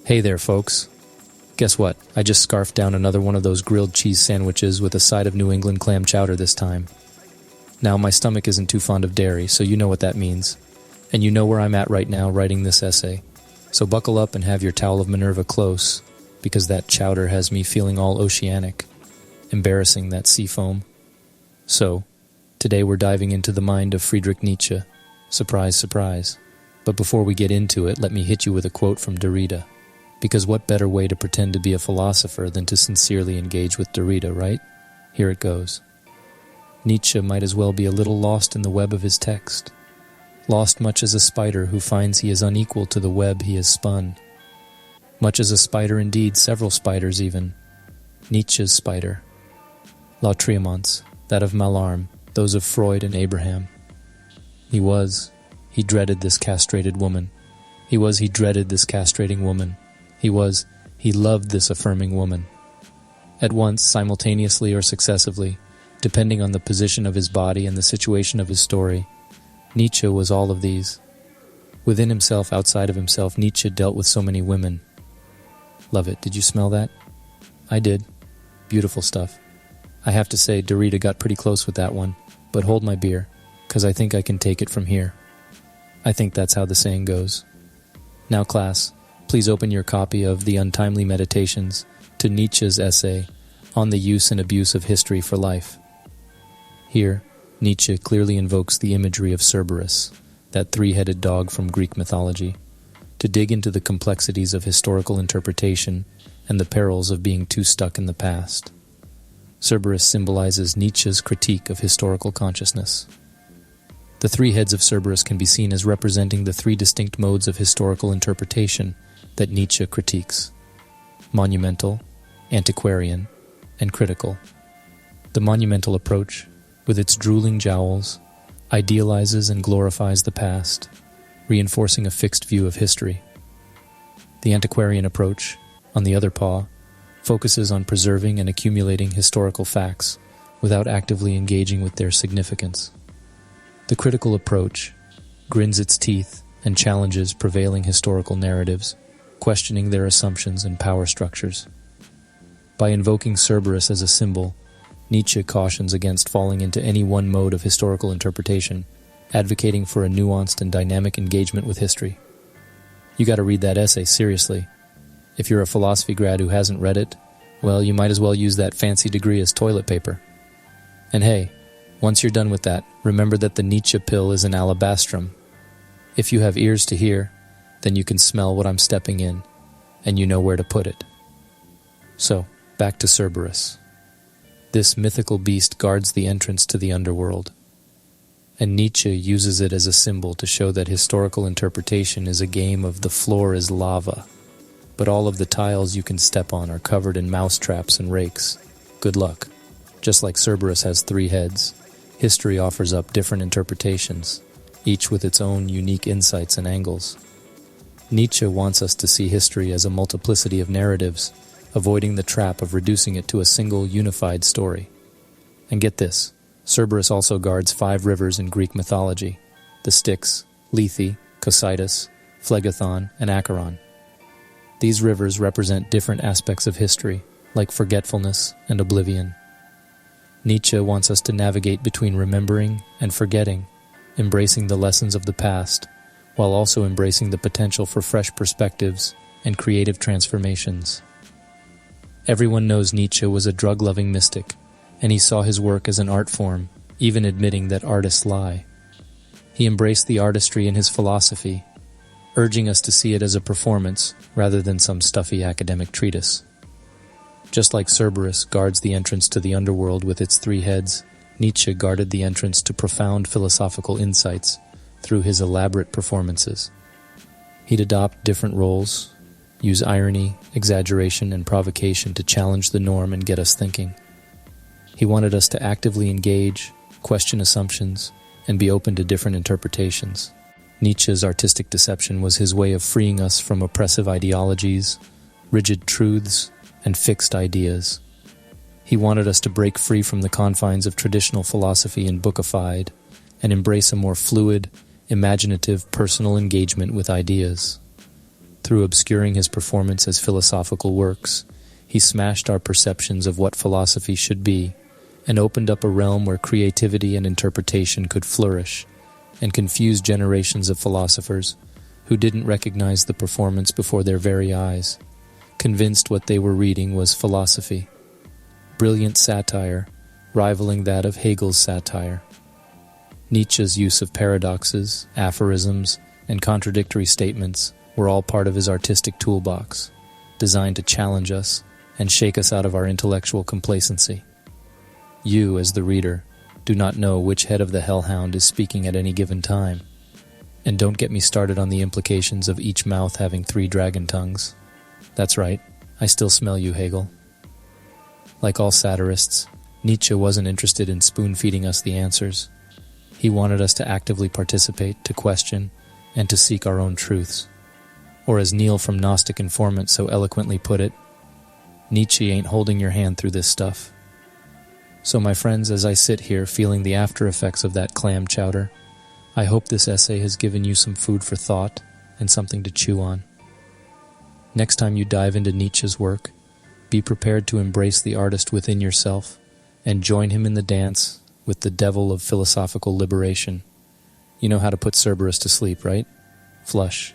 Hey there, folks. Guess what? I just scarfed down another one of those grilled cheese sandwiches with a side of New England clam chowder this time. Now, my stomach isn't too fond of dairy, so you know what that means. And you know where I'm at right now writing this essay. So buckle up and have your towel of Minerva close, because that chowder has me feeling all oceanic, embarrassing that sea foam. So, today we're diving into the mind of Friedrich Nietzsche. Surprise, surprise. But before we get into it, let me hit you with a quote from Derrida. Because what better way to pretend to be a philosopher than to sincerely engage with Derrida, right? Here it goes. Nietzsche might as well be a little lost in the web of his text. Lost much as a spider who finds he is unequal to the web he has spun. Much as a spider indeed, several spiders even. Nietzsche's spider. Lautréamont's, that of Mallarmé, those of Freud and Abraham. He dreaded this castrated woman. He dreaded this castrating woman. He loved this affirming woman. At once, simultaneously or successively, depending on the position of his body and the situation of his story, Nietzsche was all of these. Within himself, outside of himself, Nietzsche dealt with so many women. Love it. Did you smell that? I did. Beautiful stuff. I have to say, Derrida got pretty close with that one, but hold my beer, 'cause I think I can take it from here. I think that's how the saying goes. Now, class, please open your copy of The Untimely Meditations to Nietzsche's essay on the use and abuse of history for life. Here, Nietzsche clearly invokes the imagery of Cerberus, that three-headed dog from Greek mythology, to dig into the complexities of historical interpretation and the perils of being too stuck in the past. Cerberus symbolizes Nietzsche's critique of historical consciousness. The three heads of Cerberus can be seen as representing the three distinct modes of historical interpretation that Nietzsche critiques: monumental, antiquarian, and critical. The monumental approach, with its drooling jowls, idealizes and glorifies the past, reinforcing a fixed view of history. The antiquarian approach, on the other paw, focuses on preserving and accumulating historical facts without actively engaging with their significance. The critical approach grins its teeth and challenges prevailing historical narratives, questioning their assumptions and power structures. By invoking Cerberus as a symbol, Nietzsche cautions against falling into any one mode of historical interpretation, advocating for a nuanced and dynamic engagement with history. You gotta read that essay seriously. If you're a philosophy grad who hasn't read it, well, you might as well use that fancy degree as toilet paper. And hey, once you're done with that, remember that the Nietzsche pill is an alabastrum. If you have ears to hear, then you can smell what I'm stepping in, and you know where to put it. So, back to Cerberus. This mythical beast guards the entrance to the underworld, and Nietzsche uses it as a symbol to show that historical interpretation is a game of the floor is lava, but all of the tiles you can step on are covered in mousetraps and rakes. Good luck. Just like Cerberus has three heads, history offers up different interpretations, each with its own unique insights and angles. Nietzsche wants us to see history as a multiplicity of narratives, avoiding the trap of reducing it to a single unified story. And get this, Cerberus also guards 5 rivers in Greek mythology: the Styx, Lethe, Cocytus, Phlegethon, and Acheron. These rivers represent different aspects of history, like forgetfulness and oblivion. Nietzsche wants us to navigate between remembering and forgetting, embracing the lessons of the past, while also embracing the potential for fresh perspectives and creative transformations. Everyone knows Nietzsche was a drug-loving mystic, and he saw his work as an art form, even admitting that artists lie. He embraced the artistry in his philosophy, urging us to see it as a performance rather than some stuffy academic treatise. Just like Cerberus guards the entrance to the underworld with its 3 heads, Nietzsche guarded the entrance to profound philosophical insights through his elaborate performances. He'd adopt different roles, use irony, exaggeration, and provocation to challenge the norm and get us thinking. He wanted us to actively engage, question assumptions, and be open to different interpretations. Nietzsche's artistic deception was his way of freeing us from oppressive ideologies, rigid truths, and fixed ideas. He wanted us to break free from the confines of traditional philosophy and bookified, and embrace a more fluid, imaginative, personal engagement with ideas. Through obscuring his performance as philosophical works, he smashed our perceptions of what philosophy should be and opened up a realm where creativity and interpretation could flourish, and confused generations of philosophers who didn't recognize the performance before their very eyes, convinced what they were reading was philosophy. Brilliant satire, rivaling that of Hegel's satire. Nietzsche's use of paradoxes, aphorisms, and contradictory statements were all part of his artistic toolbox, designed to challenge us and shake us out of our intellectual complacency. You, as the reader, do not know which head of the hellhound is speaking at any given time. And don't get me started on the implications of each mouth having 3 dragon tongues. That's right, I still smell you, Hegel. Like all satirists, Nietzsche wasn't interested in spoon-feeding us the answers. He wanted us to actively participate, to question, and to seek our own truths. Or as Neil from Gnostic Informant so eloquently put it, Nietzsche ain't holding your hand through this stuff. So my friends, as I sit here feeling the after effects of that clam chowder, I hope this essay has given you some food for thought and something to chew on. Next time you dive into Nietzsche's work, be prepared to embrace the artist within yourself and join him in the dance with the devil of philosophical liberation. You know how to put Cerberus to sleep, right? Flush.